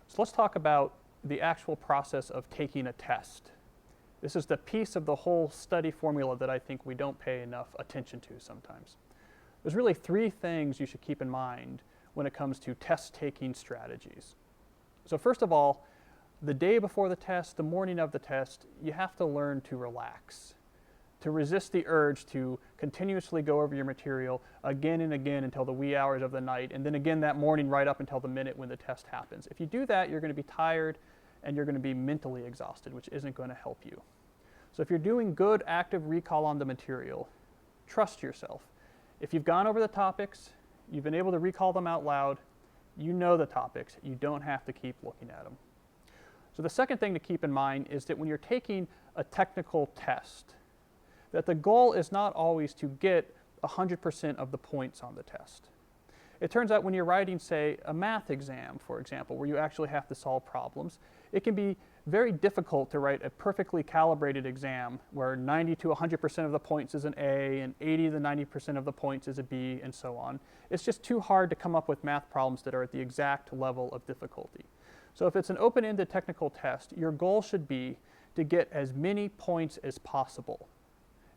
So let's talk about the actual process of taking a test. This is the piece of the whole study formula that I think we don't pay enough attention to sometimes. There's really three things you should keep in mind when it comes to test-taking strategies. So first of all, the day before the test, the morning of the test, you have to learn to relax, to resist the urge to continuously go over your material again and again until the wee hours of the night, and then again that morning right up until the minute when the test happens. If you do that, you're going to be tired and you're going to be mentally exhausted, which isn't going to help you. So if you're doing good active recall on the material, trust yourself. If you've gone over the topics, you've been able to recall them out loud, you know the topics, you don't have to keep looking at them. So the second thing to keep in mind is that when you're taking a technical test, that the goal is not always to get 100% of the points on the test. It turns out when you're writing, say, a math exam, for example, where you actually have to solve problems, it can be very difficult to write a perfectly calibrated exam where 90 to 100% of the points is an A and 80 to 90% of the points is a B and so on. It's just too hard to come up with math problems that are at the exact level of difficulty. So if it's an open-ended technical test, your goal should be to get as many points as possible,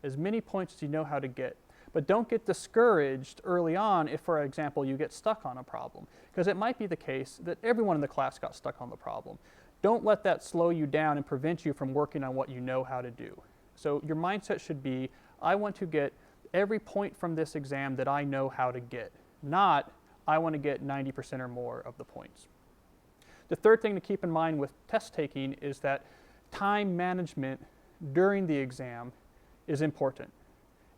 as many points as you know how to get. But don't get discouraged early on if, for example, you get stuck on a problem, because it might be the case that everyone in the class got stuck on the problem. Don't let that slow you down and prevent you from working on what you know how to do. So your mindset should be, I want to get every point from this exam that I know how to get, not I want to get 90% or more of the points. The third thing to keep in mind with test taking is that time management during the exam is important.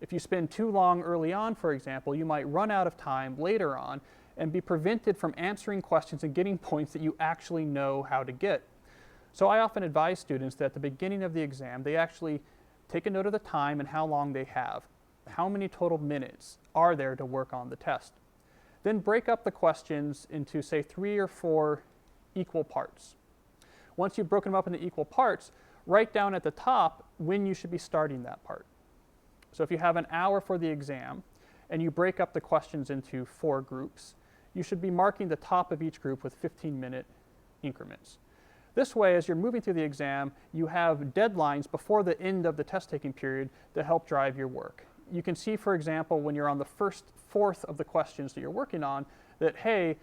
If you spend too long early on, for example, you might run out of time later on and be prevented from answering questions and getting points that you actually know how to get. So I often advise students that at the beginning of the exam, they actually take a note of the time and how long they have. How many total minutes are there to work on the test? Then break up the questions into, say, 3 or 4 equal parts. Once you've broken them up into equal parts, write down at the top when you should be starting that part. So if you have an hour for the exam and you break up the questions into 4 groups, you should be marking the top of each group with 15-minute increments. This way, as you're moving through the exam, you have deadlines before the end of the test-taking period to help drive your work. You can see, for example, when you're on the first fourth of the questions that you're working on, that, hey,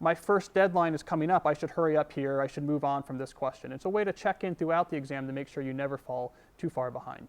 my first deadline is coming up, I should hurry up here, I should move on from this question. It's a way to check in throughout the exam to make sure you never fall too far behind.